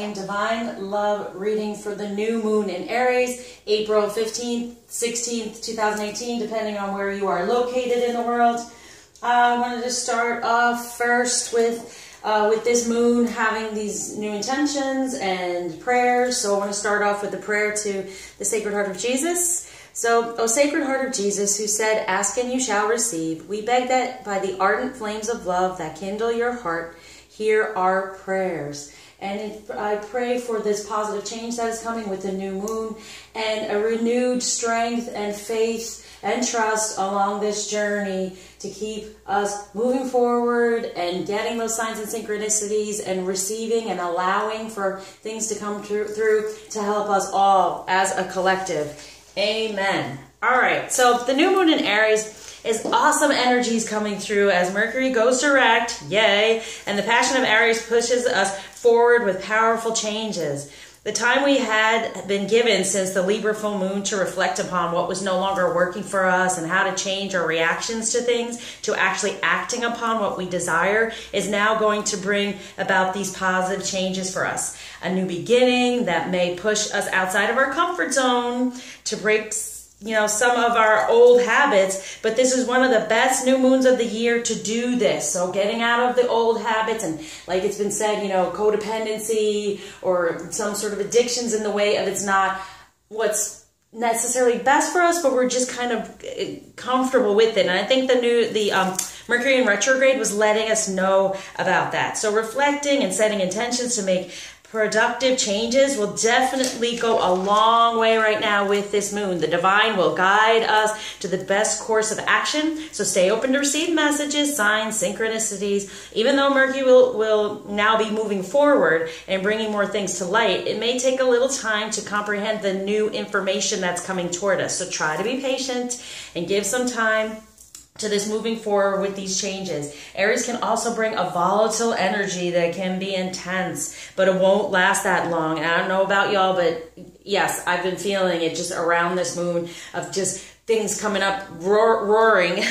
TwinFlame Divine Love reading for the new moon in Aries, April 15th, 16th, 2018, depending on where you are located in the world. I wanted to start off first with this moon having these new intentions and prayers. So I want to start off with the prayer to the Sacred Heart of Jesus. So, O Sacred Heart of Jesus, who said, "Ask and you shall receive," we beg that by the ardent flames of love that kindle your heart, hear our prayers. And I pray for this positive change that is coming with the new moon and a renewed strength and faith and trust along this journey to keep us moving forward and getting those signs and synchronicities and receiving and allowing for things to come through to help us all as a collective. Amen. All right, so the new moon in Aries is awesome energies coming through as Mercury goes direct, yay, and the passion of Aries pushes us forward with powerful changes. The time we had been given since the Libra full moon to reflect upon what was no longer working for us and how to change our reactions to things to actually acting upon what we desire is now going to bring about these positive changes for us. A new beginning that may push us outside of our comfort zone to break some of our old habits, but this is one of the best new moons of the year to do this. So getting out of the old habits and, like it's been said, codependency or some sort of addictions in the way of it's not what's necessarily best for us, but we're just kind of comfortable with it. And I think the Mercury in retrograde was letting us know about that. So reflecting and setting intentions to make productive changes will definitely go a long way right now with this moon. The divine will guide us to the best course of action. So stay open to receive messages, signs, synchronicities. Even though Mercury will now be moving forward and bringing more things to light, it may take a little time to comprehend the new information that's coming toward us. So try to be patient and give some time to this moving forward with these changes. Aries can also bring a volatile energy that can be intense, but it won't last that long. And I don't know about y'all, but yes, I've been feeling it just around this moon of just things coming up, roaring,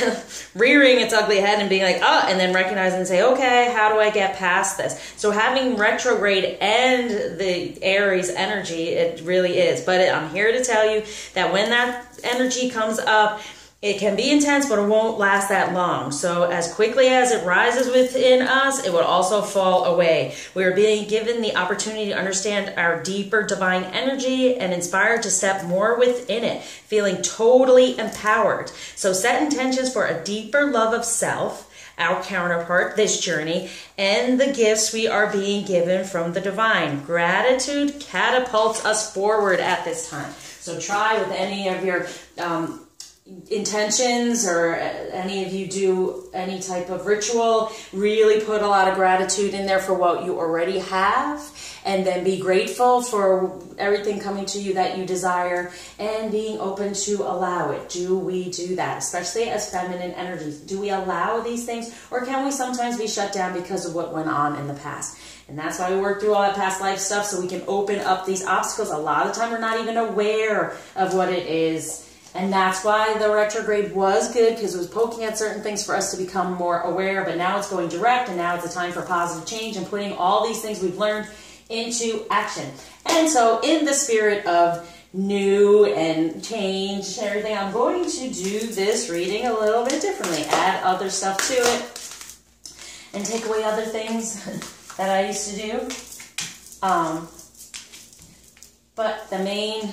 rearing its ugly head and being like, oh, and then recognize and say, okay, how do I get past this? So having retrograde and the Aries energy, it really is. But I'm here to tell you that when that energy comes up, it can be intense, but it won't last that long. So as quickly as it rises within us, it will also fall away. We are being given the opportunity to understand our deeper divine energy and inspired to step more within it, feeling totally empowered. So set intentions for a deeper love of self, our counterpart, this journey, and the gifts we are being given from the divine. Gratitude catapults us forward at this time. So try with any of your intentions, or any of you do any type of ritual, really put a lot of gratitude in there for what you already have, and then be grateful for everything coming to you that you desire and being open to allow it. Do we do that, especially as feminine energies? Do we allow these things, or can we sometimes be shut down because of what went on in the past? And that's why we work through all that past life stuff, so we can open up these obstacles. A lot of the time we're not even aware of what it is. And that's why the retrograde was good, because it was poking at certain things for us to become more aware. But now it's going direct, and now it's a time for positive change and putting all these things we've learned into action. And so in the spirit of new and change and everything, I'm going to do this reading a little bit differently. Add other stuff to it and take away other things that I used to do. But the main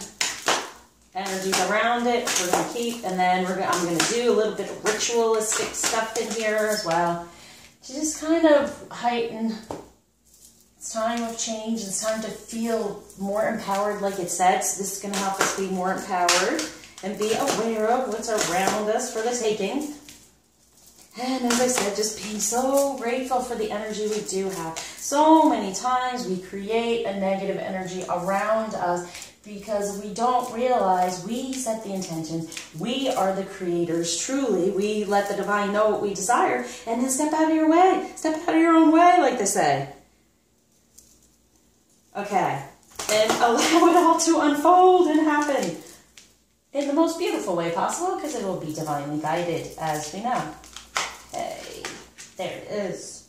energies around it we're going to keep, and then I'm going to do a little bit of ritualistic stuff in here as well to just kind of heighten. It's time of change. It's time to feel more empowered, like it said. So this is going to help us be more empowered and be aware of what's around us for the taking. And as I said, just being so grateful for the energy we do have. So many times we create a negative energy around us because we don't realize we set the intentions. We are the creators, truly. We let the divine know what we desire, and then step out of your way. Step out of your own way, like they say. Okay. And allow it all to unfold and happen in the most beautiful way possible, because it will be divinely guided, as we know. Hey, there it is.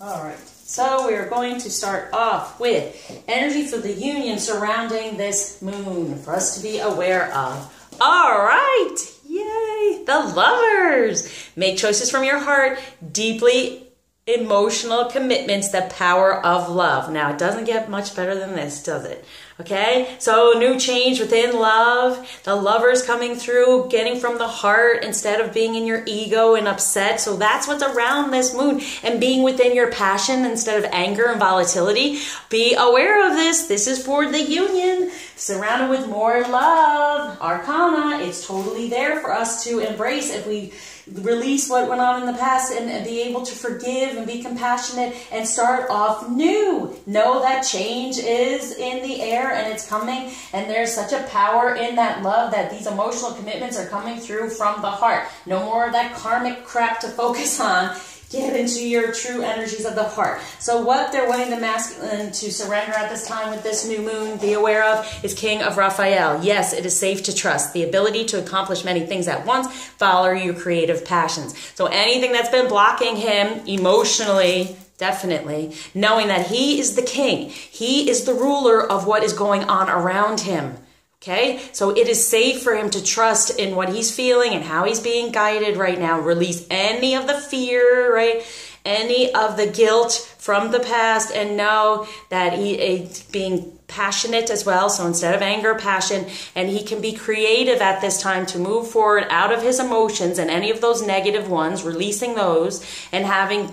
All right. So we're going to start off with energy for the union surrounding this moon for us to be aware of. All right, yay, the lovers. Make choices from your heart, deeply emotional commitments, the power of love. Now, it doesn't get much better than this, does it? Okay, so new change within love, the lovers coming through, getting from the heart instead of being in your ego and upset. So that's what's around this moon, and being within your passion instead of anger and volatility. Be aware of this. This is for the union, surrounded with more love. Arcana, it's totally there for us to embrace if we release what went on in the past and be able to forgive and be compassionate and start off new. Know that change is in the air and it's coming, and there's such a power in that love that these emotional commitments are coming through from the heart. No more of that karmic crap to focus on. Get into your true energies of the heart. So what they're wanting the masculine to surrender at this time with this new moon, be aware of, is King of Raphael. Yes, it is safe to trust. The ability to accomplish many things at once. Follow your creative passions. So anything that's been blocking him emotionally, definitely, knowing that he is the king. He is the ruler of what is going on around him. Okay, so it is safe for him to trust in what he's feeling and how he's being guided right now. Release any of the fear, right? Any of the guilt from the past, and know that he is being passionate as well. So instead of anger, passion, and he can be creative at this time to move forward out of his emotions and any of those negative ones, releasing those and having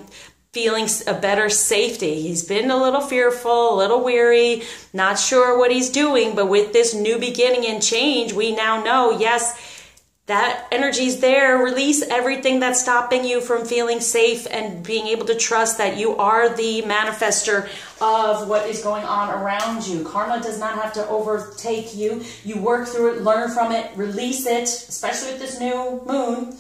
feeling a better safety. He's been a little fearful, a little weary, not sure what he's doing, but with this new beginning and change, we now know, yes, that energy's there. Release everything that's stopping you from feeling safe and being able to trust that you are the manifester of what is going on around you. Karma does not have to overtake you. You work through it, learn from it, release it, especially with this new moon.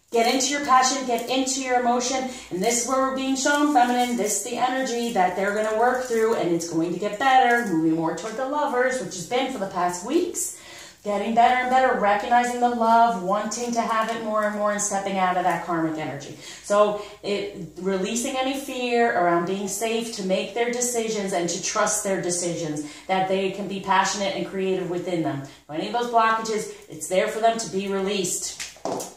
Get into your passion, get into your emotion, and this is where we're being shown, feminine. This is the energy that they're going to work through, and it's going to get better, moving more toward the lovers, which has been for the past weeks. Getting better and better, recognizing the love, wanting to have it more and more, and stepping out of that karmic energy. So releasing any fear around being safe to make their decisions and to trust their decisions, that they can be passionate and creative within them. Any of those blockages, it's there for them to be released.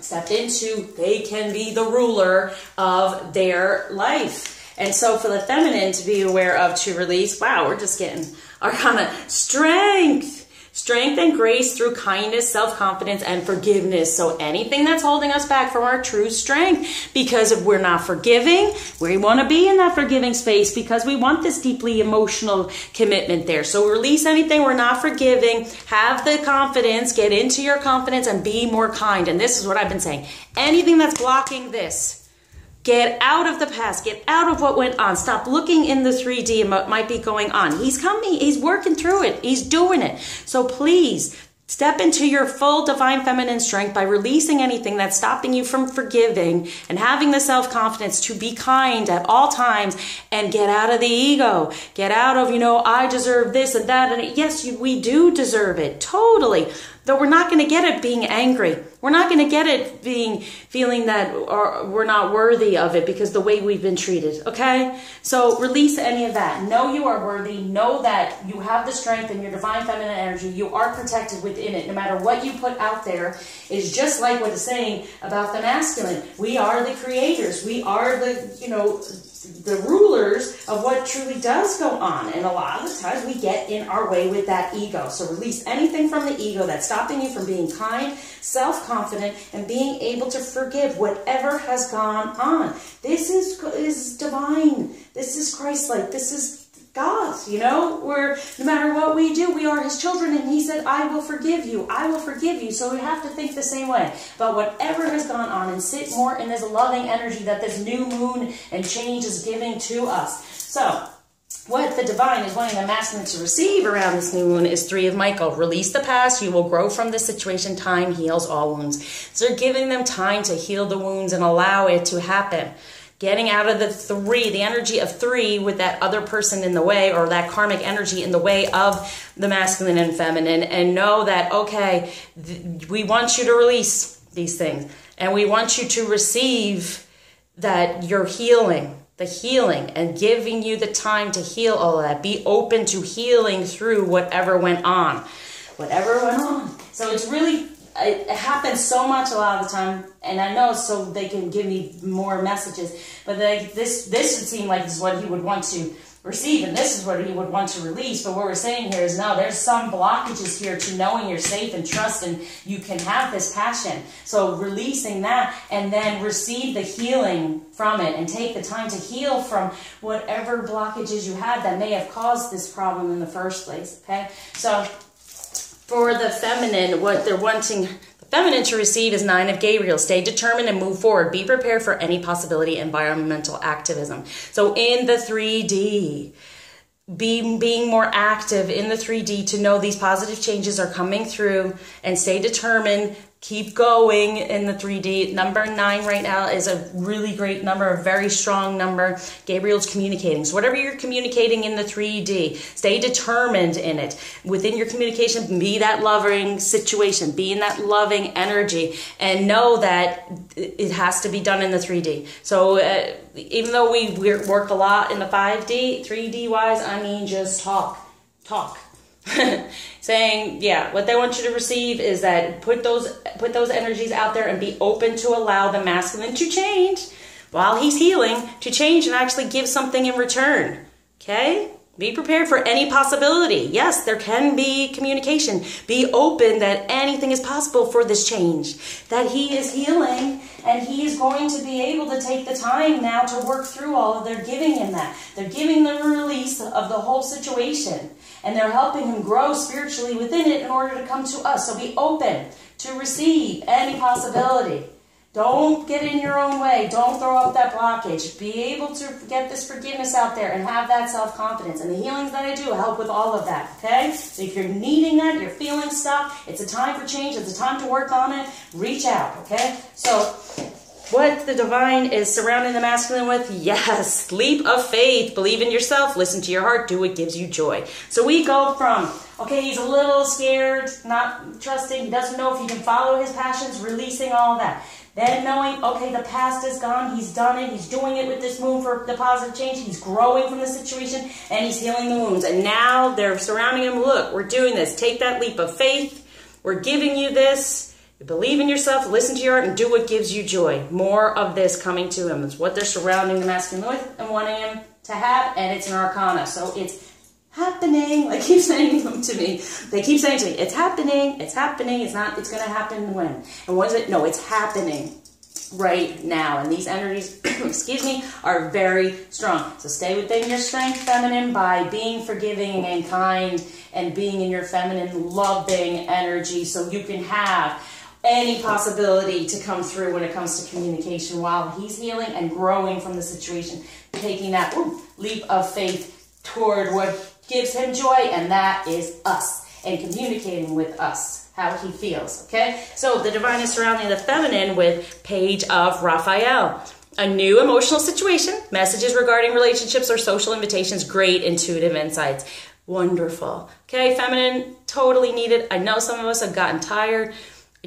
Stepped into, they can be the ruler of their life. And so for the feminine to be aware of, to release, wow, we're just getting Arcana, strength. Strength and grace through kindness, self-confidence, and forgiveness. So anything that's holding us back from our true strength, because if we're not forgiving, we want to be in that forgiving space because we want this deeply emotional commitment there. So release anything we're not forgiving, have the confidence, get into your confidence, and be more kind. And this is what I've been saying. Anything that's blocking this, get out of the past. Get out of what went on. Stop looking in the 3D and what might be going on. He's coming. He's working through it. He's doing it. So please step into your full divine feminine strength by releasing anything that's stopping you from forgiving and having the self-confidence to be kind at all times, and get out of the ego. Get out of, I deserve this and that. And yes, we do deserve it. Totally. Though we're not going to get it being angry. We're not going to get it feeling that we're not worthy of it because the way we've been treated, okay? So release any of that. Know you are worthy. Know that you have the strength in your divine feminine energy. You are protected within it. No matter what you put out there, is just like what it's saying about the masculine. We are the creators. We are the rulers of what truly does go on. And a lot of the times we get in our way with that ego. So release anything from the ego that's stopping you from being kind, self-confident, and being able to forgive whatever has gone on. This is divine. This is Christ-like. This is God, where no matter what we do, we are his children, and he said, I will forgive you. I will forgive you. So we have to think the same way about whatever has gone on and sit more in this loving energy that this new moon and change is giving to us. So what the divine is wanting the masculine to receive around this new moon is 3 of Michael. Release the past. You will grow from this situation. Time heals all wounds. So they're giving them time to heal the wounds and allow it to happen. Getting out of the 3, the energy of 3 with that other person in the way, or that karmic energy in the way of the masculine and feminine, and know that, okay, we want you to release these things, and we want you to receive that you're healing. the healing and giving you the time to heal all of that. Be open to healing through whatever went on. Whatever went on. So it's really, it happens so much a lot of the time, and I know so they can give me more messages, but this would seem like this is what he would want to receive, and this is what he would want to release. But what we're saying here is, no, there's some blockages here to knowing you're safe and trust and you can have this passion. So releasing that and then receive the healing from it and take the time to heal from whatever blockages you had that may have caused this problem in the first place. Okay, so for the feminine, what they're wanting the feminine to receive is 9 of Gabriel. Stay determined and move forward. Be prepared for any possibility of environmental activism. So in the 3D, being more active in the 3D to know these positive changes are coming through, and stay determined. Keep going in the 3D. Number 9 right now is a really great number, a very strong number. Gabriel's communicating. So whatever you're communicating in the 3D, stay determined in it. Within your communication, be that loving situation, be in that loving energy, and know that it has to be done in the 3D. So even though we work a lot in the 5D, 3D wise, I mean just talk. Saying, yeah, what they want you to receive is that put those energies out there and be open to allow the masculine to change while he's healing, to change and actually give something in return. Okay? Be prepared for any possibility. Yes, there can be communication. Be open that anything is possible for this change. That he is healing and he is going to be able to take the time now to work through all of their giving him that. They're giving the release of the whole situation. And they're helping him grow spiritually within it in order to come to us. So be open to receive any possibility. Don't get in your own way. Don't throw up that blockage. Be able to get this forgiveness out there and have that self-confidence. And the healings that I do help with all of that, okay? So if you're needing that, you're feeling stuck, it's a time for change, it's a time to work on it, reach out, okay? So what the divine is surrounding the masculine with, yes, leap of faith. Believe in yourself, listen to your heart, do what gives you joy. So we go from, okay, he's a little scared, not trusting, he doesn't know if he can follow his passions, releasing all of that. Then knowing, okay, the past is gone, he's done it, he's doing it with this moon for the positive change, he's growing from the situation, and he's healing the wounds. And now they're surrounding him, look, we're doing this, take that leap of faith, we're giving you this. Believe in yourself, listen to your heart, and do what gives you joy. More of this coming to him. It's what they're surrounding the masculine with and wanting him to have, and it's an arcana. So it's happening. They keep saying them to me. They keep saying to me, it's happening, it's happening, it's not, it's going to happen when? And what is it? No, it's happening right now. And these energies, excuse me, are very strong. So stay within your strength, feminine, by being forgiving and kind and being in your feminine, loving energy so you can have any possibility to come through when it comes to communication while he's healing and growing from the situation, taking that leap of faith toward what gives him joy, and that is us, and communicating with us how he feels, okay? So the divine is surrounding the feminine with Page of Raphael. A new emotional situation, messages regarding relationships or social invitations, great intuitive insights. Wonderful. Okay, feminine, totally needed. I know some of us have gotten tired.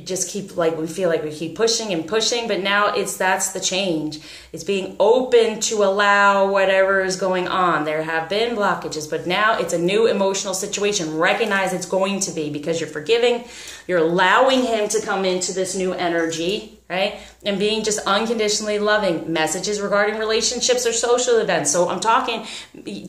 Just keep, like, we feel like we keep pushing and pushing, but now that's the change. It's being open to allow whatever is going on. There have been blockages, but now it's a new emotional situation. Recognize it's going to be, because you're forgiving, you're allowing him to come into this new energy, right? And being just unconditionally loving. Messages regarding relationships or social events. So I'm talking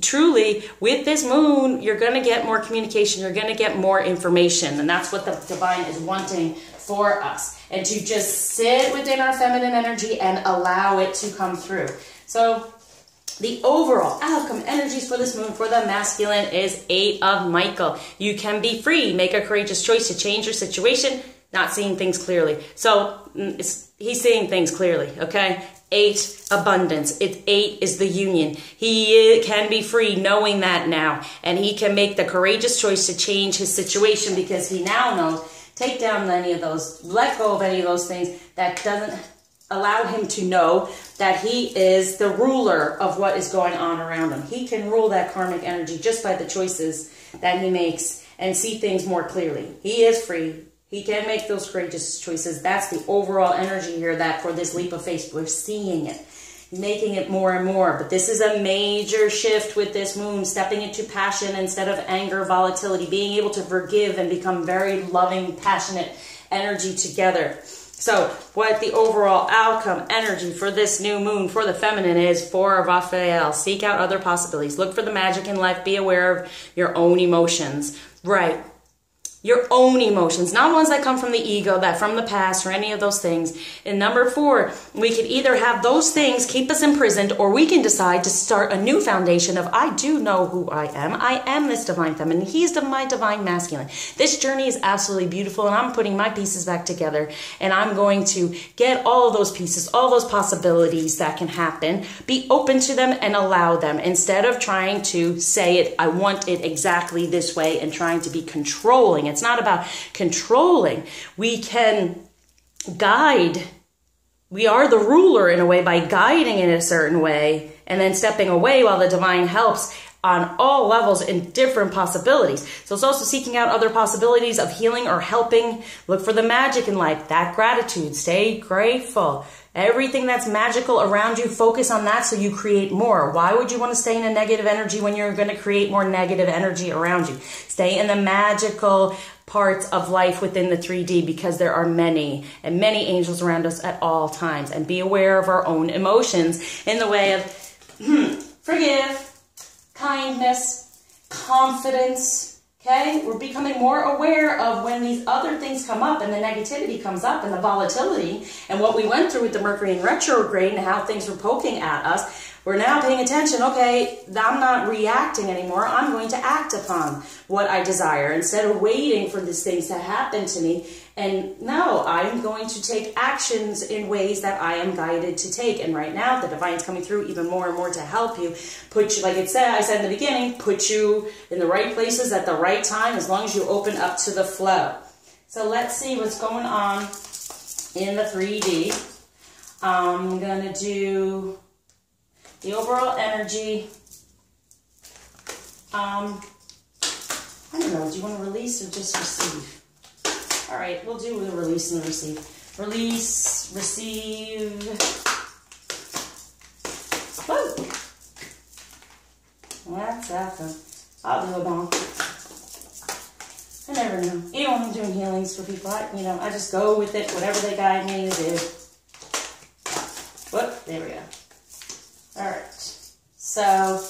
truly with this moon, you're going to get more communication, you're going to get more information, and that's what the divine is wanting for us, and to just sit within our feminine energy and allow it to come through. So the overall outcome energies for this moon for the masculine is 8 of Michael. You can be free, make a courageous choice to change your situation, not seeing things clearly. So he's seeing things clearly, okay? 8, abundance. 8 is the union. He can be free knowing that now, and he can make the courageous choice to change his situation because he now knows. Take down any of those, let go of any of those things that doesn't allow him to know that he is the ruler of what is going on around him. He can rule that karmic energy just by the choices that he makes and see things more clearly. He is free. He can make those courageous choices. That's the overall energy here that for this leap of faith, we're seeing it. making it more and more. But this is a major shift with this moon, stepping into passion instead of anger, volatility, being able to forgive and become very loving, passionate energy together. So what the overall outcome energy for this new moon for the feminine is for Raphael. Seek out other possibilities. Look for the magic in life. Be aware of your own emotions. Right. Your own emotions, not ones that come from the ego, that from the past, or any of those things. And number 4, we can either have those things keep us imprisoned, or we can decide to start a new foundation of, I do know who I am. I am this divine feminine. He's my divine masculine. This journey is absolutely beautiful, and I'm putting my pieces back together, and I'm going to get all of those pieces, all those possibilities that can happen, be open to them and allow them, instead of trying to say it, I want it exactly this way, and trying to be controlling. It's not about controlling. We can guide. We are the ruler in a way by guiding in a certain way and then stepping away while the divine helps on all levels in different possibilities. So it's also seeking out other possibilities of healing or helping. Look for the magic in life, that gratitude. Stay grateful. Everything that's magical around you, focus on that so you create more. Why would you want to stay in a negative energy when you're going to create more negative energy around you? Stay in the magical parts of life within the 3D, because there are many and many angels around us at all times. And be aware of our own emotions in the way of forgive, kindness, confidence. Okay, we're becoming more aware of when these other things come up and the negativity comes up and the volatility and what we went through with the Mercury in retrograde and how things were poking at us. We're now paying attention. Okay, I'm not reacting anymore. I'm going to act upon what I desire instead of waiting for these things to happen to me. And no, I'm going to take actions in ways that I am guided to take. And right now, the divine's coming through even more and more to help you. Put you, like I said in the beginning, put you in the right places at the right time, as long as you open up to the flow. So let's see what's going on in the 3D. I'm going to do the overall energy. I don't know, do you want to release or just receive? All right, we'll do the release and the receive. Release, receive. Woo! That's awesome. I'll do a bomb. I never know. Even when I'm doing healings for people, I just go with it, whatever they guide me to do. Whoop, there we go. All right, so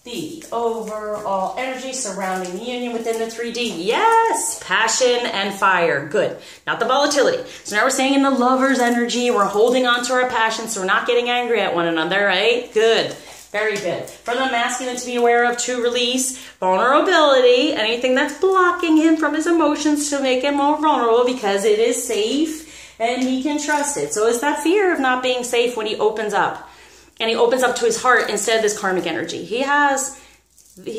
the overall energy surrounding the union within the 3D. Yes, passion and fire. Good. Not the volatility. So now we're saying in the lover's energy, we're holding on to our passion, so we're not getting angry at one another, right? Good. Very good. For the masculine to be aware of, to release vulnerability, anything that's blocking him from his emotions, to make him more vulnerable, because it is safe and he can trust it. So it's that fear of not being safe when he opens up. And he opens up to his heart instead of this karmic energy. He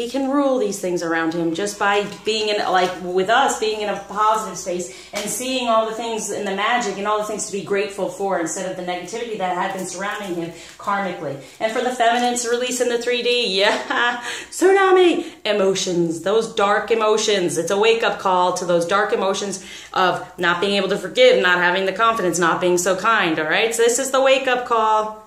can rule these things around him just by being in, like with us, being in a positive space and seeing all the things in the magic and all the things to be grateful for instead of the negativity that had been surrounding him karmically. And for the feminine to release in the 3D, yeah, tsunami emotions, those dark emotions. It's a wake-up call to those dark emotions of not being able to forgive, not having the confidence, not being so kind, all right? So this is the wake-up call.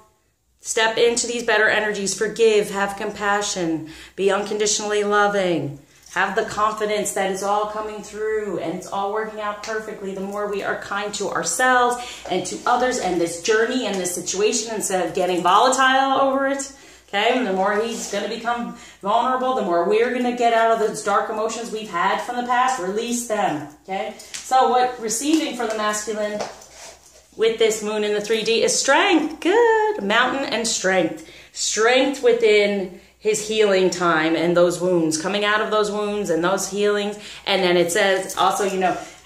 Step into these better energies. Forgive, have compassion, be unconditionally loving, have the confidence that it's all coming through and it's all working out perfectly. The more we are kind to ourselves and to others and this journey and this situation, instead of getting volatile over it, okay, and the more he's going to become vulnerable, the more we're going to get out of those dark emotions we've had from the past, release them, okay? So what receiving for the masculine with this moon in the 3D is strength. Good. Mountain and strength. Strength within his healing time and those wounds, coming out of those wounds and those healings. And then it says also,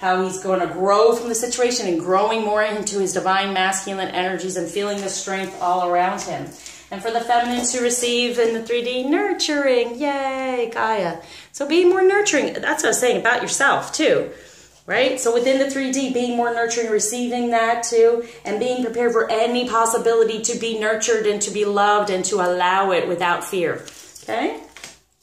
how he's going to grow from the situation and growing more into his divine masculine energies and feeling the strength all around him. And for the feminine to receive in the 3D, nurturing. Yay, Gaia. So being more nurturing. That's what I was saying about yourself too. Right? So within the 3D, being more nurturing, receiving that too, and being prepared for any possibility to be nurtured and to be loved and to allow it without fear. Okay?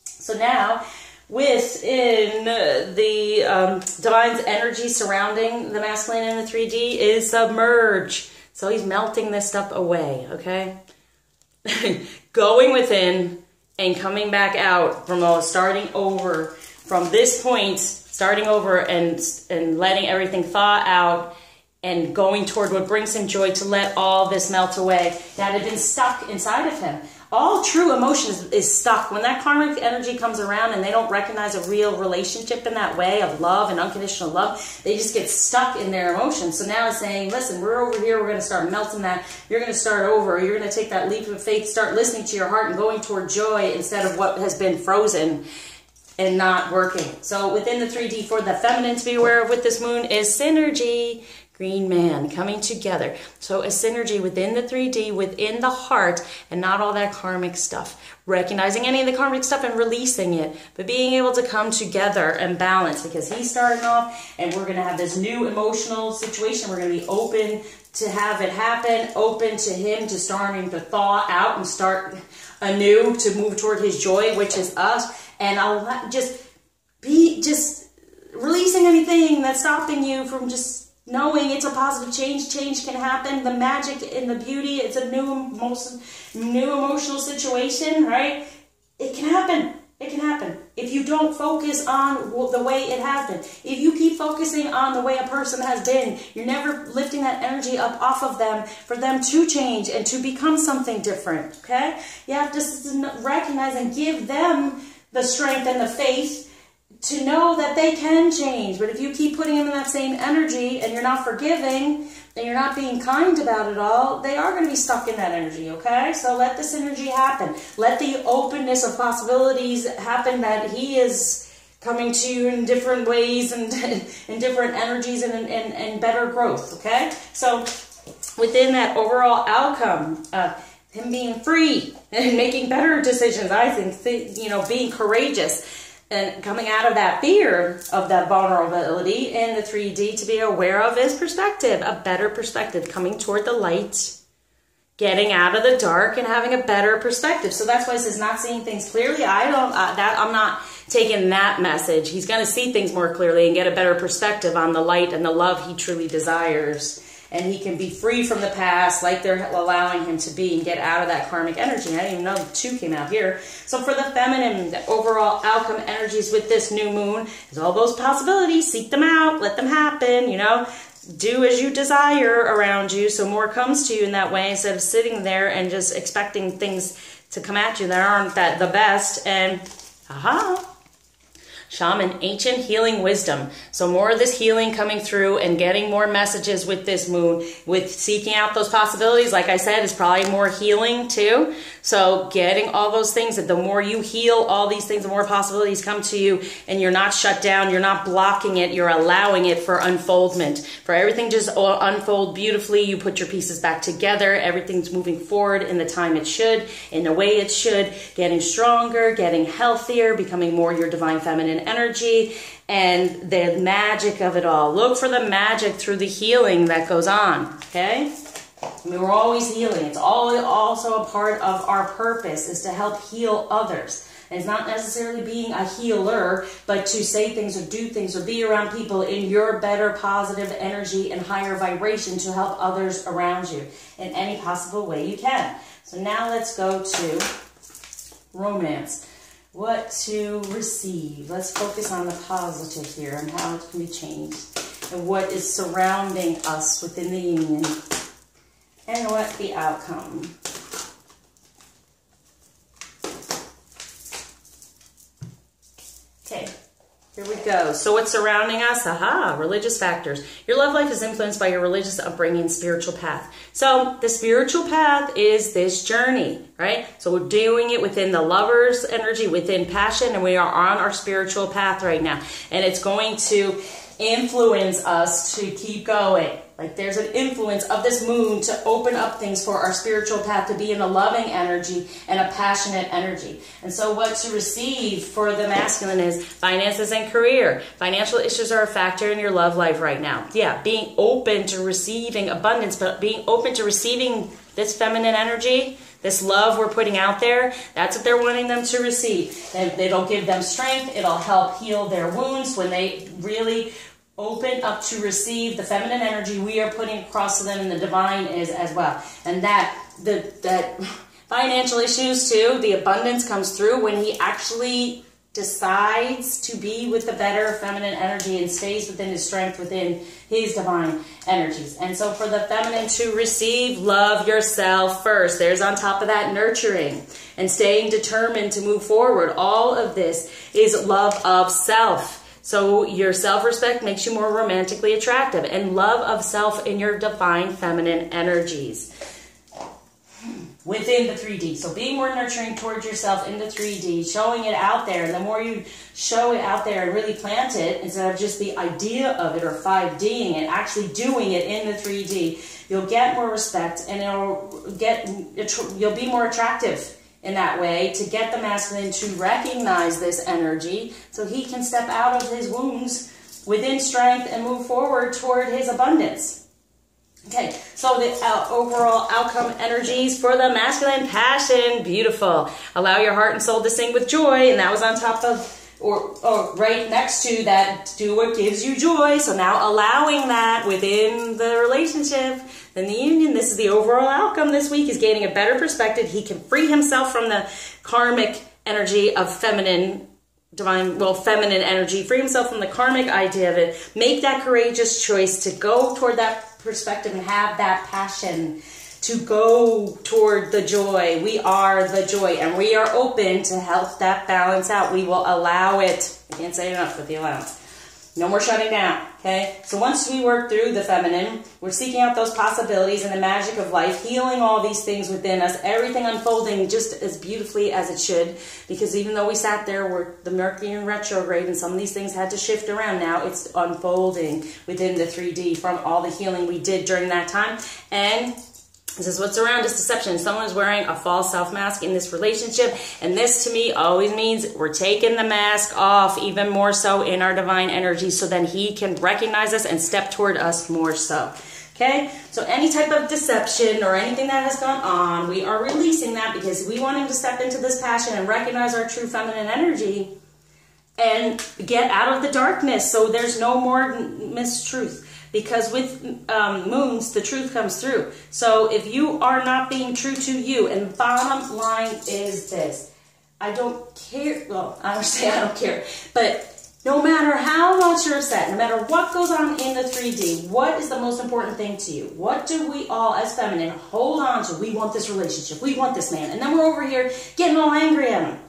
So now, within the divine's energy surrounding the masculine in the 3D is submerge. So he's melting this stuff away, okay? going within and coming back out from starting over from this point, starting over and letting everything thaw out and going toward what brings him joy, to let all this melt away that had been stuck inside of him. All true emotion is stuck. When that karmic energy comes around and they don't recognize a real relationship in that way of love and unconditional love, they just get stuck in their emotions. So now it's saying, listen, we're over here, we're going to start melting that. You're going to start over. You're going to take that leap of faith, start listening to your heart and going toward joy instead of what has been frozen and not working. So within the 3D, for the feminine to be aware of with this moon is synergy. Green man coming together. So a synergy within the 3D, within the heart, and not all that karmic stuff. Recognizing any of the karmic stuff and releasing it, but being able to come together and balance, because he's starting off and we're going to have this new emotional situation. We're going to be open to have it happen, open to him to starting to thaw out and start anew, to move toward his joy, which is us. And I'll just releasing anything that's stopping you from just knowing it's a positive change. Change can happen. The magic and the beauty, it's a new emotional situation, right? It can happen. It can happen. If you don't focus on the way it has been. If you keep focusing on the way a person has been, you're never lifting that energy up off of them for them to change and to become something different, okay? You have to recognize and give them the strength and the faith to know that they can change. But if you keep putting them in that same energy and you're not forgiving and you're not being kind about it all, they are going to be stuck in that energy, okay? So let this energy happen. Let the openness of possibilities happen, that he is coming to you in different ways and in different energies and better growth, okay? So within that overall outcome, him being free and making better decisions, I think, being courageous, and coming out of that fear of that vulnerability in the 3D, to be aware of his perspective, a better perspective, coming toward the light, getting out of the dark and having a better perspective. So that's why it says not seeing things clearly. I'm not taking that message. He's going to see things more clearly and get a better perspective on the light and the love he truly desires. And he can be free from the past like they're allowing him to be and get out of that karmic energy. I didn't even know the 2 came out here. So for the feminine, the overall outcome energies with this new moon is all those possibilities. Seek them out. Let them happen, Do as you desire around you, so more comes to you in that way, instead of sitting there and just expecting things to come at you that aren't the best. And Shaman, ancient healing wisdom. So more of this healing coming through and getting more messages with this moon, with seeking out those possibilities. Like I said, is probably more healing too. So getting all those things, that the more you heal all these things, the more possibilities come to you, and you're not shut down, you're not blocking it, you're allowing it for unfoldment. For everything just unfold beautifully, you put your pieces back together, everything's moving forward in the time it should, in the way it should, getting stronger, getting healthier, becoming more your divine feminine energy, and the magic of it all. Look for the magic through the healing that goes on, okay? I mean, we're always healing. It's also a part of our purpose, is to help heal others. And it's not necessarily being a healer, but to say things or do things or be around people in your better positive energy and higher vibration to help others around you in any possible way you can. So now let's go to romance. What to receive. Let's focus on the positive here and how it can be changed, and what is surrounding us within the union, and what the outcome. Okay, here we go. So what's surrounding us? Religious factors. Your love life is influenced by your religious upbringing and spiritual path. So the spiritual path is this journey, right? So we're doing it within the lover's energy, within passion, and we are on our spiritual path right now. And it's going to influence us to keep going. Like there's an influence of this moon to open up things for our spiritual path, to be in a loving energy and a passionate energy. And so what to receive for the masculine is finances and career. Financial issues are a factor in your love life right now. Yeah, being open to receiving abundance, but being open to receiving this feminine energy, this love we're putting out there, that's what they're wanting them to receive. And it'll give them strength. It'll help heal their wounds when they really open up to receive the feminine energy we are putting across to them, and the divine is as well. And that Financial issues too. The abundance comes through when he actually decides to be with the better feminine energy and stays within his strength, within his divine energies. And so for the feminine to receive, love yourself first. There's on top of that nurturing and staying determined to move forward. All of this is love of self. So your self-respect makes you more romantically attractive, and love of self in your divine feminine energies within the 3D. So being more nurturing towards yourself in the 3D, showing it out there. And the more you show it out there and really plant it, instead of just the idea of it or 5Ding it, actually doing it in the 3D, you'll get more respect, and you'll be more attractive in that way, to get the masculine to recognize this energy so he can step out of his wounds within strength and move forward toward his abundance. Okay, so the overall outcome energies for the masculine passion, beautiful. Allow your heart and soul to sing with joy, and that was on top of, or right next to that, do what gives you joy. So now allowing that within the relationship, then the union. This is the overall outcome this week, is gaining a better perspective. He can free himself from the karmic energy of feminine, feminine energy, free himself from the karmic idea of it, make that courageous choice to go toward that perspective and have that passion to go toward the joy. We are the joy, and we are open to help that balance out. We will allow it. I can't say enough with the allowance. No more shutting down, okay? So once we work through the feminine, we're seeking out those possibilities and the magic of life, healing all these things within us, everything unfolding just as beautifully as it should, because even though we sat there, we're the Mercury in retrograde, and some of these things had to shift around. Now it's unfolding within the 3D from all the healing we did during that time. And this is what's around us, deception. Someone is wearing a false self-mask in this relationship. And this, to me, always means we're taking the mask off, even more so in our divine energy, so then he can recognize us and step toward us more so. Okay? So any type of deception or anything that has gone on, we are releasing that, because we want him to step into this passion and recognize our true feminine energy and get out of the darkness, so there's no more mistruth. Because with moons, the truth comes through. So if you are not being true to you, and the bottom line is this: I don't care. Well, I would say I don't care. But no matter how much you're upset, no matter what goes on in the 3D, what is the most important thing to you? What do we all, as feminine, hold on to? We want this relationship. We want this man. And then we're over here getting all angry at him.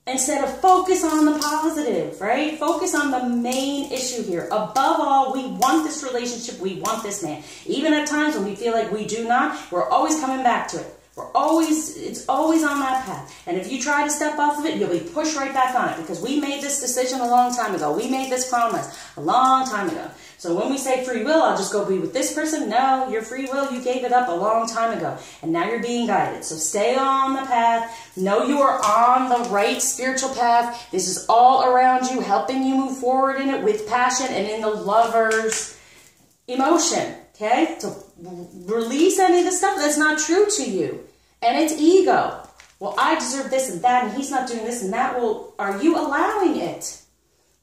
Instead of focus on the positive, right? Focus on the main issue here. Above all, we want this relationship. We want this man. Even at times when we feel like we do not, we're always coming back to it. It's always on that path. And if you try to step off of it, you'll be pushed right back on it, because we made this decision a long time ago. We made this promise a long time ago. So when we say free will, I'll just go be with this person. No, your free will, you gave it up a long time ago. And now you're being guided. So stay on the path. Know you are on the right spiritual path. This is all around you, helping you move forward in it with passion and in the lover's emotion. Okay? So release any of the stuff that's not true to you. And it's ego. Well, I deserve this and that, and he's not doing this and that. Well, are you allowing it?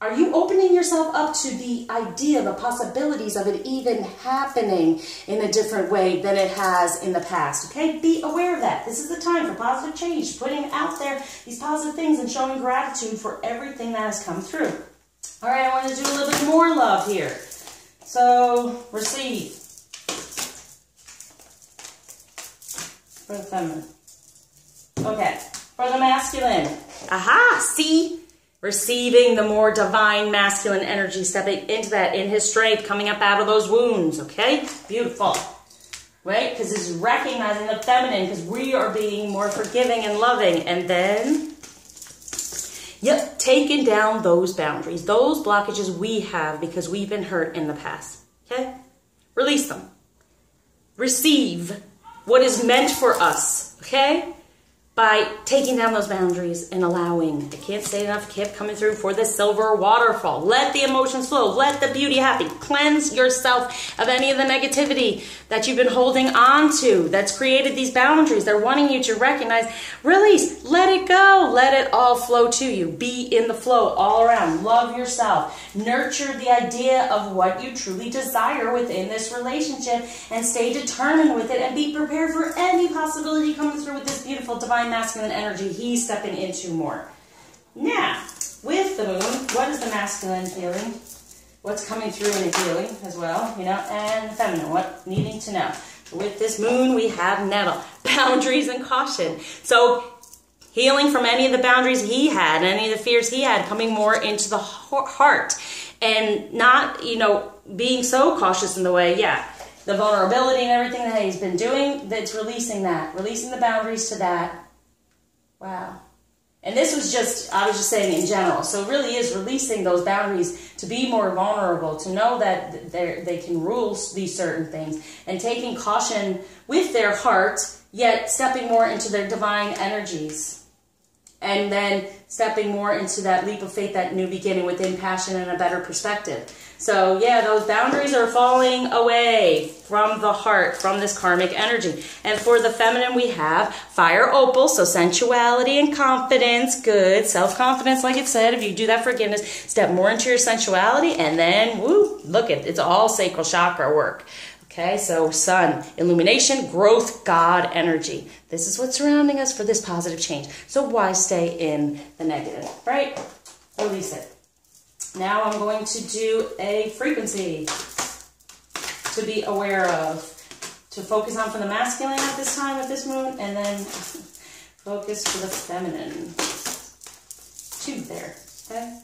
Are you opening yourself up to the idea, the possibilities of it even happening in a different way than it has in the past? Okay? Be aware of that. This is the time for positive change, putting out there these positive things and showing gratitude for everything that has come through. All right, I want to do a little bit more love here. So, receive. For the feminine. Okay. For the masculine. Aha! See? Receiving the more divine masculine energy, stepping into that in his strength, coming up out of those wounds. Okay? Beautiful. Right? Because it's recognizing the feminine, because we are being more forgiving and loving. And then, yep, taking down those boundaries, those blockages we have because we've been hurt in the past. Okay? Release them. Receive what is meant for us, okay? by taking down those boundaries and allowing. I can't say enough, keep coming through for the silver waterfall. Let the emotions flow. Let the beauty happen. Cleanse yourself of any of the negativity that you've been holding on to that's created these boundaries. They're wanting you to recognize, release, let it go. Let it all flow to you. Be in the flow all around. Love yourself. Nurture the idea of what you truly desire within this relationship and stay determined with it and be prepared for any possibility coming through with this beautiful divine masculine energy he's stepping into more. Now, with the moon, what is the masculine feeling? What's coming through in a healing as well, you know, and the feminine, what needing to know. With this moon, we have nettle, boundaries and caution. So healing from any of the boundaries he had, any of the fears he had, coming more into the heart and not, you know, being so cautious in the way, the vulnerability and everything that he's been doing, that's releasing that, releasing the boundaries to that. Wow. And this was just, I was just saying in general. So it really is releasing those boundaries to be more vulnerable, to know that they can rule these certain things, and taking caution with their heart, yet stepping more into their divine energies. And then stepping more into that leap of faith, that new beginning within passion and a better perspective. So yeah, those boundaries are falling away from the heart, from this karmic energy. And for the feminine, we have fire opal, so sensuality and confidence, good. Self-confidence, like it said, if you do that forgiveness, step more into your sensuality, and then, woo, look at it's all sacral chakra work. Okay, so sun, illumination, growth, God energy. This is what's surrounding us for this positive change. So why stay in the negative, right? Release it. Now I'm going to do a frequency to be aware of, to focus on for the masculine at this time with this moon, and then focus for the feminine. 2 there, okay?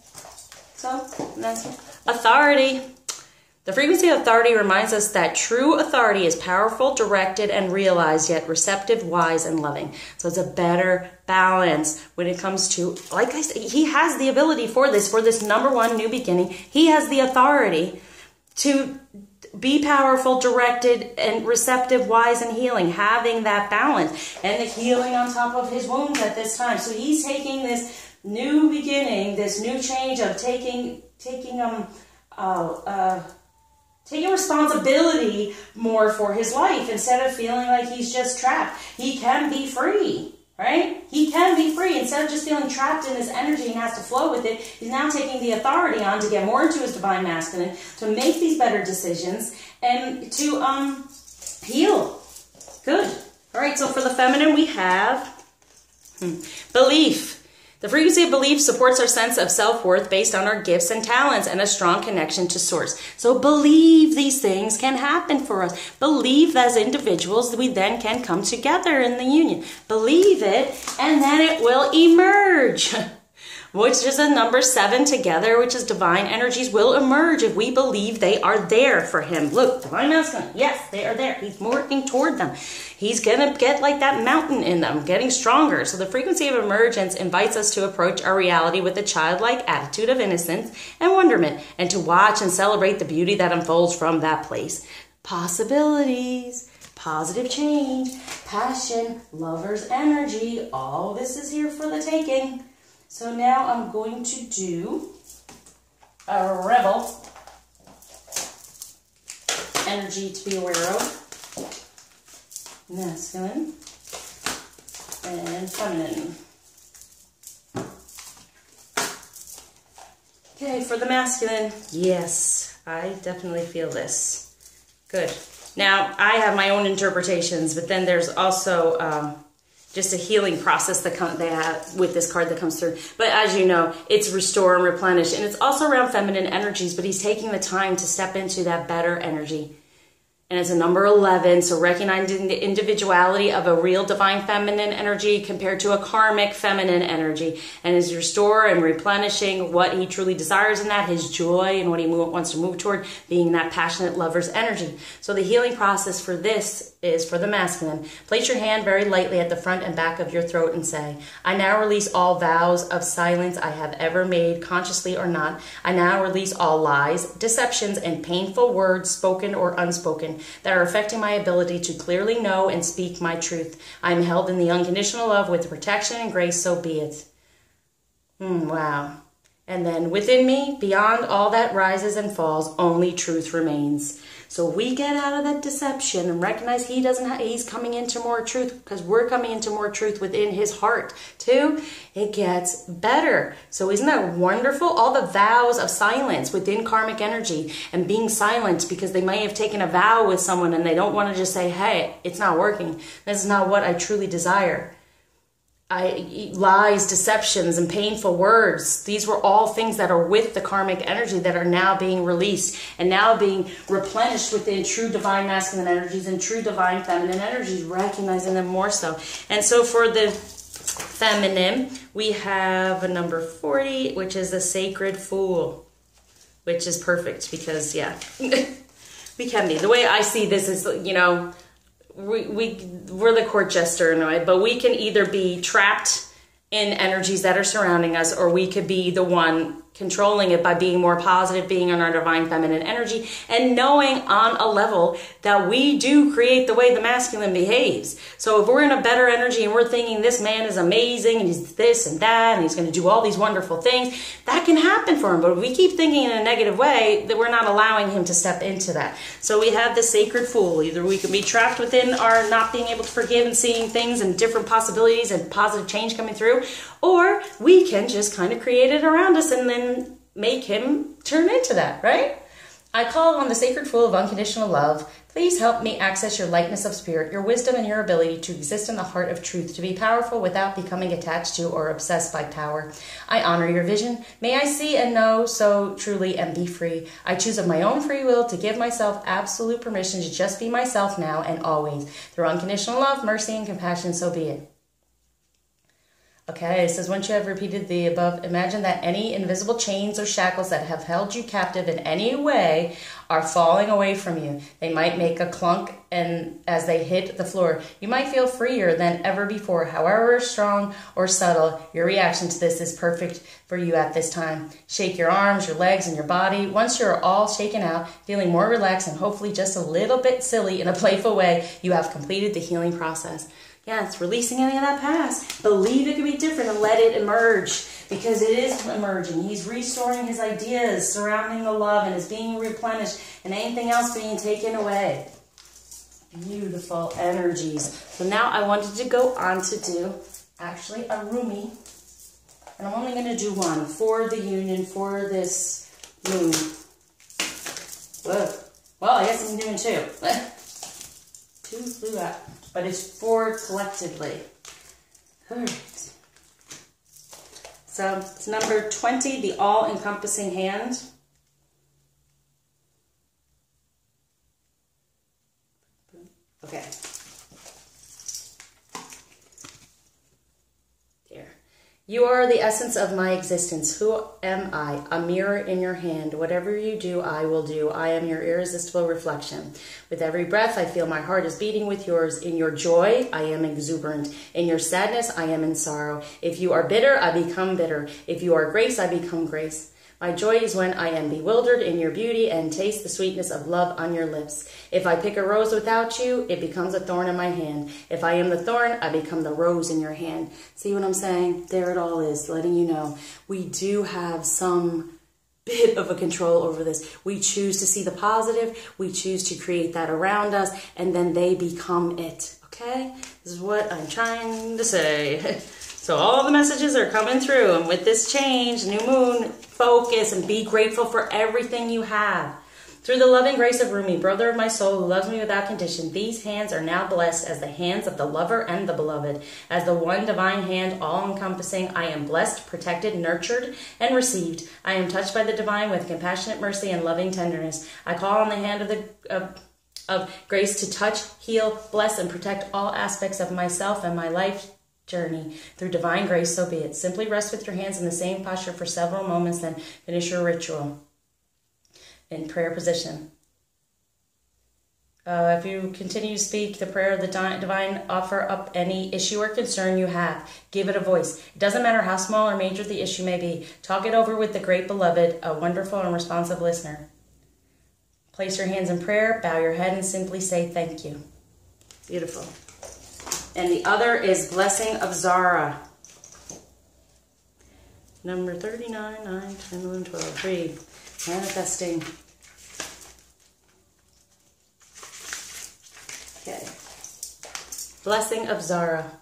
So, that's authority. The frequency of authority reminds us that true authority is powerful, directed, and realized, yet receptive, wise, and loving. So it's a better balance when it comes to, like I said, he has the ability for this #1 new beginning. He has the authority to be powerful, directed, and receptive, wise, and healing, having that balance, and the healing on top of his wounds at this time. So he's taking this new beginning, this new change of taking responsibility more for his life instead of feeling like he's just trapped. He can be free, right? He can be free. Instead of just feeling trapped in this energy and has to flow with it, he's now taking the authority on to get more into his divine masculine, to make these better decisions, and to heal. Good. All right, so for the feminine, we have belief. The frequency of belief supports our sense of self-worth based on our gifts and talents and a strong connection to source. So believe these things can happen for us. Believe as individuals we then can come together in the union. Believe it, and then it will emerge. Which is a number 7 together, which is divine energies will emerge if we believe they are there for him. Look, divine masculine, yes, they are there. He's working toward them. He's going to get like that mountain in them, getting stronger. So the frequency of emergence invites us to approach our reality with a childlike attitude of innocence and wonderment, and to watch and celebrate the beauty that unfolds from that place. Possibilities, positive change, passion, lover's energy, all this is here for the taking. So now I'm going to do a rebel energy to be aware of. Masculine and feminine. Okay, for the masculine, yes, I definitely feel this. Good. Now, I have my own interpretations, but then there's also just a healing process that they have with this card that comes through. But as you know, it's restore and replenish, and it's also around feminine energies, but he's taking the time to step into that better energy. And it's a number 11, so recognizing the individuality of a real divine feminine energy compared to a karmic feminine energy, and is restore and replenishing what he truly desires in that, his joy and what he wants to move toward, being that passionate lover's energy. So the healing process for this is for the masculine. Place your hand very lightly at the front and back of your throat and say, I now release all vows of silence I have ever made, consciously or not. I now release all lies, deceptions, and painful words, spoken or unspoken, happening that are affecting my ability to clearly know and speak my truth. I am held in the unconditional love with protection and grace, so be it. Wow. And then within me, beyond all that rises and falls, only truth remains. So we get out of that deception and recognize he's coming into more truth because we're coming into more truth within his heart too. It gets better. So isn't that wonderful? All the vows of silence within karmic energy and being silent because they may have taken a vow with someone and they don't want to just say, hey, it's not working. This is not what I truly desire. Lies, deceptions, and painful words. These were all things that are with the karmic energy that are now being released and now being replenished within true divine masculine energies and true divine feminine energies, recognizing them more so. And so for the feminine, we have a number 40, which is the Sacred Fool, which is perfect because, yeah, we can be. The way I see this is, you know, we're the court jester in a way, but we can either be trapped in energies that are surrounding us, or we could be the one controlling it by being more positive, being in our divine feminine energy, and knowing on a level that we do create the way the masculine behaves. So if we're in a better energy and we're thinking this man is amazing and he's this and that and he's going to do all these wonderful things, that can happen for him. But if we keep thinking in a negative way, that we're not allowing him to step into that. So we have the Sacred Fool. Either we can be trapped within our not being able to forgive and seeing things and different possibilities and positive change coming through, or we can just kind of create it around us and then make him turn into that, right? I call on the Sacred Fool of unconditional love. Please help me access your lightness of spirit, your wisdom, and your ability to exist in the heart of truth, to be powerful without becoming attached to or obsessed by power. I honor your vision. May I see and know so truly and be free. I choose of my own free will to give myself absolute permission to just be myself now and always. Through unconditional love, mercy, and compassion, so be it. Okay, it says, once you have repeated the above, imagine that any invisible chains or shackles that have held you captive in any way are falling away from you. They might make a clunk, and as they hit the floor, you might feel freer than ever before. However strong or subtle, your reaction to this is perfect for you at this time. Shake your arms, your legs, and your body. Once you're all shaken out, feeling more relaxed and hopefully just a little bit silly in a playful way, you have completed the healing process. Yeah, it's releasing any of that past. Believe it can be different and let it emerge, because it is emerging. He's restoring his ideas surrounding the love, and it's being replenished, and anything else being taken away. Beautiful energies. So now I wanted to go on to do actually a Rumi, and I'm only going to do one for the union for this moon. Whoa. Well, I guess I'm doing two. Two flew out. But it's for collectively. All right. So it's number 20, the all-encompassing hand. Okay. Here. You are the essence of my existence. Who am I? A mirror in your hand. Whatever you do, I will do. I am your irresistible reflection. With every breath, I feel my heart is beating with yours. In your joy, I am exuberant. In your sadness, I am in sorrow. If you are bitter, I become bitter. If you are grace, I become grace. My joy is when I am bewildered in your beauty and taste the sweetness of love on your lips. If I pick a rose without you, it becomes a thorn in my hand. If I am the thorn, I become the rose in your hand. See what I'm saying? There it all is, letting you know. We do have some bit of a control over this. We choose to see the positive. We choose to create that around us, and then they become it. Okay? This is what I'm trying to say. So all the messages are coming through, and with this change, new moon, focus and be grateful for everything you have. Through the loving grace of Rumi, brother of my soul who loves me without condition, these hands are now blessed as the hands of the lover and the beloved. As the one divine hand, all-encompassing, I am blessed, protected, nurtured, and received. I am touched by the divine with compassionate mercy and loving tenderness. I call on the hand of grace to touch, heal, bless, and protect all aspects of myself and my life journey. Through divine grace, so be it. Simply rest with your hands in the same posture for several moments, then finish your ritual in prayer position. If you continue to speak the prayer of the divine, offer up any issue or concern you have. Give it a voice. It doesn't matter how small or major the issue may be. Talk it over with the great beloved, a wonderful and responsive listener. Place your hands in prayer, bow your head, and simply say thank you. Beautiful. And the other is Blessing of Zara. Number 39, 9, 10, 11, 12. Read. Manifesting. Okay. Blessing of Zara.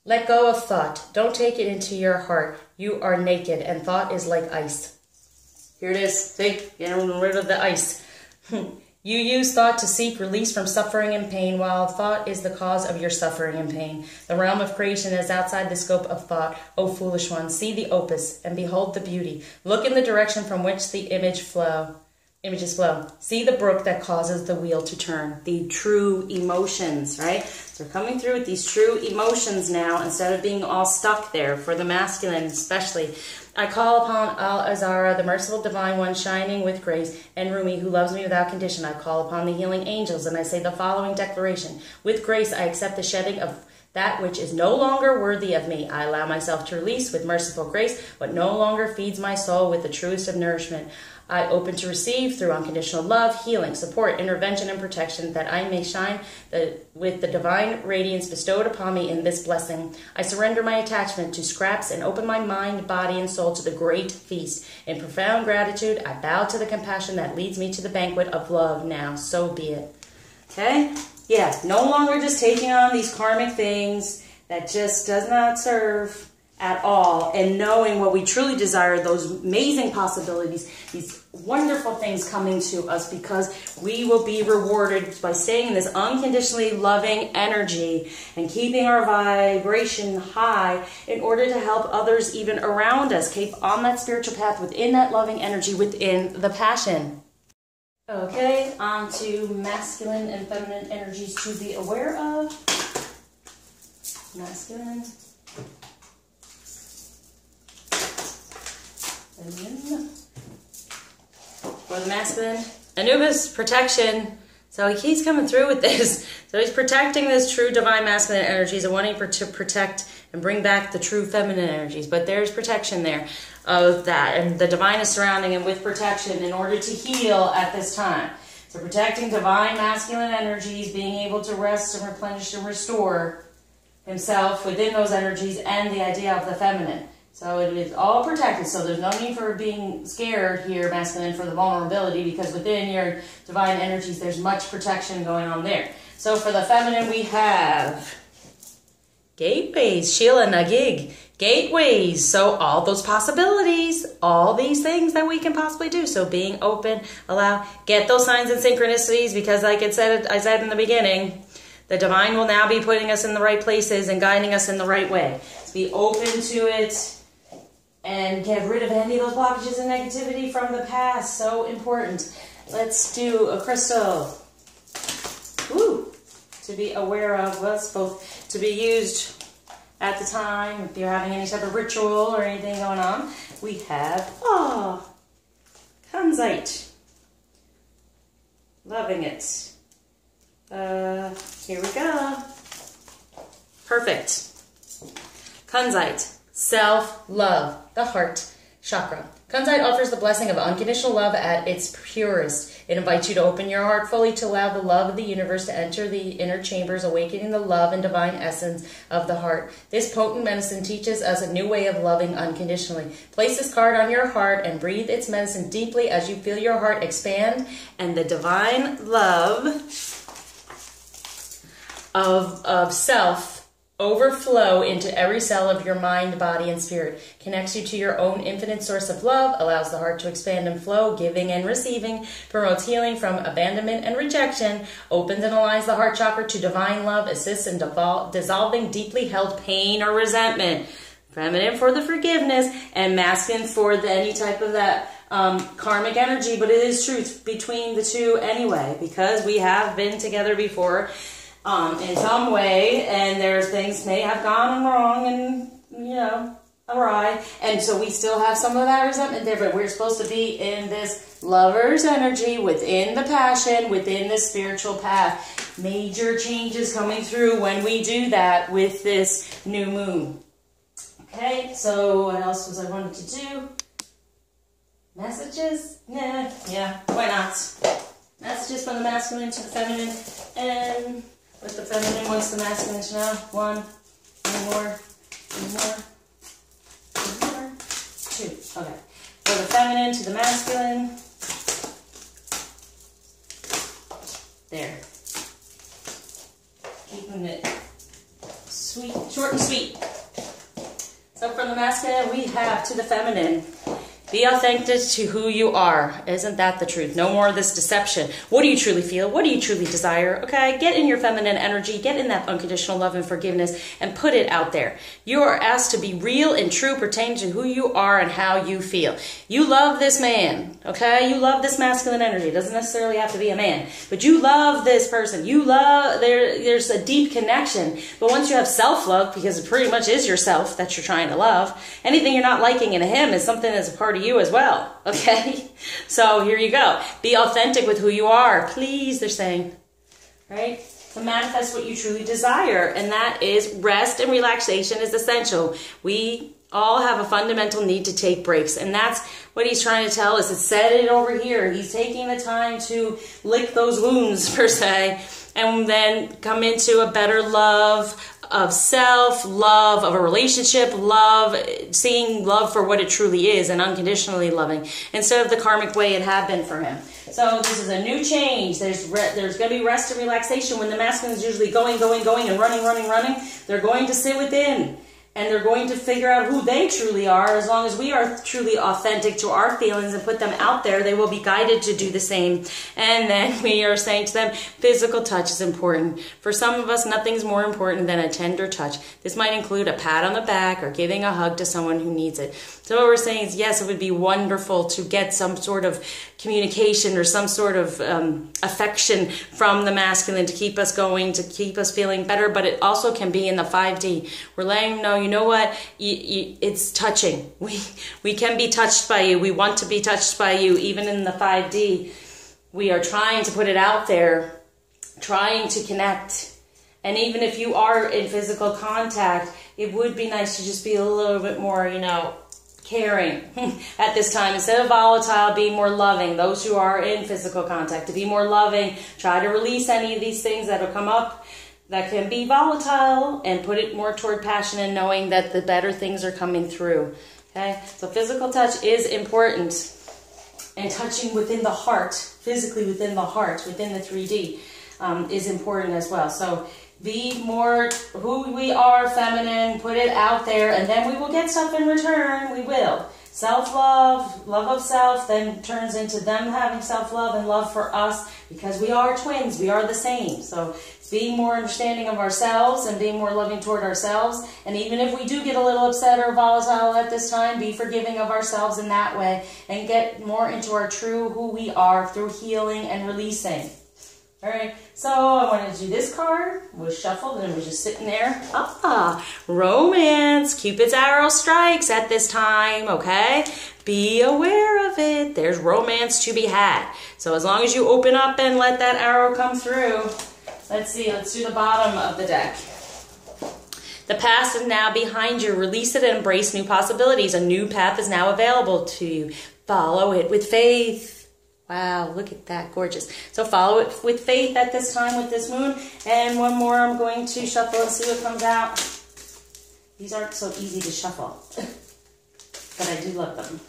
Let go of thought. Don't take it into your heart. You are naked, and thought is like ice. Here it is. See? Getting rid of the ice. You use thought to seek release from suffering and pain, while thought is the cause of your suffering and pain. The realm of creation is outside the scope of thought. O foolish one, see the opus and behold the beauty. Look in the direction from which the images flow. See the brook that causes the wheel to turn. The true emotions, right? So we're coming through with these true emotions now instead of being all stuck there, for the masculine especially. I call upon Al-Azara, the merciful divine one, shining with grace, and Rumi, who loves me without condition. I call upon the healing angels, and I say the following declaration. With grace, I accept the shedding of that which is no longer worthy of me. I allow myself to release with merciful grace what no longer feeds my soul with the truest of nourishment. I open to receive through unconditional love, healing, support, intervention, and protection, that I may shine with the divine radiance bestowed upon me in this blessing. I surrender my attachment to scraps and open my mind, body, and soul to the great feast. In profound gratitude, I bow to the compassion that leads me to the banquet of love now. So be it. Okay? Yeah, no longer just taking on these karmic things that just does not serve at all, and knowing what we truly desire, those amazing possibilities, these wonderful things coming to us, because we will be rewarded by staying in this unconditionally loving energy and keeping our vibration high in order to help others even around us keep on that spiritual path within that loving energy, within the passion. Okay, on to masculine and feminine energies to be aware of. Masculine. For the masculine, Anubis, protection. So he's coming through with this. So he's protecting this true divine masculine energies and wanting to protect and bring back the true feminine energies. But there's protection there of that. And the divine is surrounding him with protection in order to heal at this time. So protecting divine masculine energies, being able to rest and replenish and restore himself within those energies, and the idea of the feminine. So it is all protected. So there's no need for being scared here, masculine, for the vulnerability, because within your divine energies, there's much protection going on there. So for the feminine, we have gateways, Sheila Nagig, gateways. So all those possibilities, all these things that we can possibly do. So being open, allow, get those signs and synchronicities, because like I said in the beginning, the divine will now be putting us in the right places and guiding us in the right way. So be open to it. And get rid of any of those blockages and negativity from the past. So important. Let's do a crystal. Ooh. To be aware of. Well, it's both to be used at the time. If you're having any type of ritual or anything going on. We have, Kanzite. Loving it. Here we go. Perfect. Kanzite. Self-love, the heart chakra. Kanzite offers the blessing of unconditional love at its purest. It invites you to open your heart fully to allow the love of the universe to enter the inner chambers, awakening the love and divine essence of the heart. This potent medicine teaches us a new way of loving unconditionally. Place this card on your heart and breathe its medicine deeply as you feel your heart expand, and the divine love of self overflow into every cell of your mind, body, and spirit. Connects you to your own infinite source of love, allows the heart to expand and flow, giving and receiving, promotes healing from abandonment and rejection, opens and aligns the heart chakra to divine love, assists in dissolving deeply held pain or resentment. Feminine for the forgiveness, and masculine for any type of that karmic energy. But it is truth between the two anyway, because we have been together before. In some way, and there's things may have gone wrong and, you know, awry, and so we still have some of that resentment there, but we're supposed to be in this lover's energy, within the passion, within the spiritual path. Major changes coming through when we do that with this new moon. Okay, so what else was I wanted to do? Messages? Yeah, why not? That's just from the masculine to the feminine. And what the feminine wants the masculine to know. 1 more, 2 more, 2. Okay. So the feminine to the masculine. There. Keeping it sweet, short and sweet. So from the masculine, we have to the feminine. Be authentic to who you are. Isn't that the truth? No more of this deception. What do you truly feel? What do you truly desire? Okay, get in your feminine energy, get in that unconditional love and forgiveness, and put it out there. You are asked to be real and true pertaining to who you are and how you feel. You love this man, okay? You love this masculine energy. It doesn't necessarily have to be a man, but you love this person. You love, there's a deep connection. But once you have self-love, because it pretty much is yourself that you're trying to love, anything you're not liking in him is something that's a part of you as well, okay? So here you go. Be authentic with who you are, please, they're saying, right? To manifest what you truly desire, and that is rest and relaxation is essential. We all have a fundamental need to take breaks, and that's what he's trying to tell us. It said it over here. He's taking the time to lick those wounds, per se, and then come into a better love of self, love of a relationship, love, seeing love for what it truly is and unconditionally loving instead of the karmic way it had been for him. So this is a new change. There's going to be rest and relaxation. When the masculine is usually going and running, they're going to sit within. And they're going to figure out who they truly are. As long as we are truly authentic to our feelings and put them out there, they will be guided to do the same. And then we are saying to them, physical touch is important. For some of us, nothing's more important than a tender touch. This might include a pat on the back or giving a hug to someone who needs it. So what we're saying is, yes, it would be wonderful to get some sort of communication or some sort of affection from the masculine to keep us going, to keep us feeling better, but it also can be in the 5D. We're letting them know, you know what, it's touching. We can be touched by you. We want to be touched by you, even in the 5D. We are trying to put it out there, trying to connect. And even if you are in physical contact, it would be nice to just be a little bit more, you know, caring at this time. Instead of volatile, be more loving. Those who are in physical contact, to be more loving. Try to release any of these things that will come up that can be volatile and put it more toward passion and knowing that the better things are coming through. Okay, so physical touch is important. And touching within the heart, physically within the heart, within the 3D, is important as well. So be more who we are, feminine, put it out there, and then we will get stuff in return. We will. Self-love, love of self, then turns into them having self-love and love for us, because we are twins. We are the same. So being more understanding of ourselves and being more loving toward ourselves. And even if we do get a little upset or volatile at this time, be forgiving of ourselves in that way and get more into our true who we are through healing and releasing. All right, so I wanted to do this card. It was shuffled and it was just sitting there. Ah, romance. Cupid's arrow strikes at this time, okay? Be aware of it. There's romance to be had. So as long as you open up and let that arrow come through. Let's see, let's do the bottom of the deck. The past is now behind you. Release it and embrace new possibilities. A new path is now available to you. Follow it with faith. Wow, look at that, gorgeous. So follow it with faith at this time with this moon. And one more I'm going to shuffle and see what comes out. These aren't so easy to shuffle, but I do love them.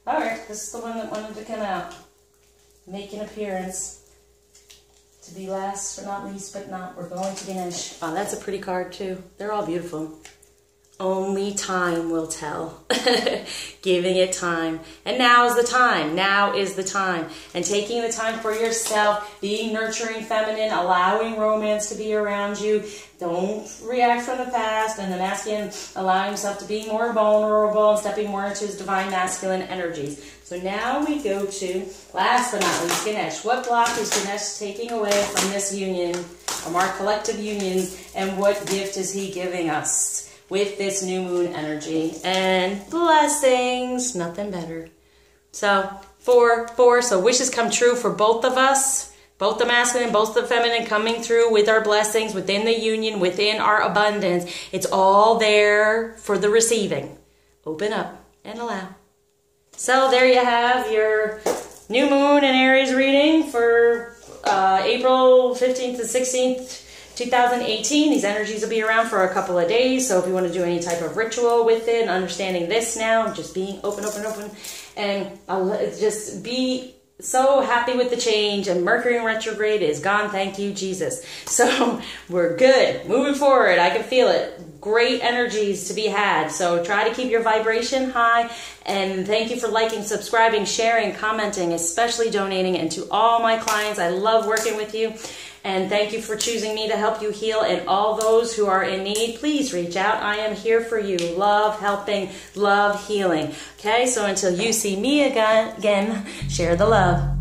All right, this is the one that wanted to come out. Make an appearance. To be last but not least, but not, we're going to Ganesh. Oh, that's a pretty card too. They're all beautiful. Only time will tell. Giving it time. And now is the time. Now is the time. And taking the time for yourself, being nurturing, feminine, allowing romance to be around you. Don't react from the past. And the masculine, allowing himself to be more vulnerable and stepping more into his divine masculine energies. So now we go to, last but not least, Ganesh. What block is Ganesh taking away from this union, from our collective union, and what gift is he giving us with this new moon energy? And blessings, nothing better. So, 4, so wishes come true for both of us, both the masculine, both the feminine, coming through with our blessings, within the union, within our abundance. It's all there for the receiving. Open up and allow. So there you have your New Moon and Aries reading for April 15th to 16th, 2018. These energies will be around for a couple of days, so if you want to do any type of ritual with it, understanding this now, just being open, and just be so happy with the change, and Mercury in retrograde is gone, thank you, Jesus. So we're good, moving forward, I can feel it. Great energies to be had, so try to keep your vibration high, and thank you for liking, subscribing, sharing, commenting, especially donating, and to all my clients, I love working with you. And thank you for choosing me to help you heal. And all those who are in need, please reach out. I am here for you. Love helping, love healing. Okay, so until you see me again, share the love.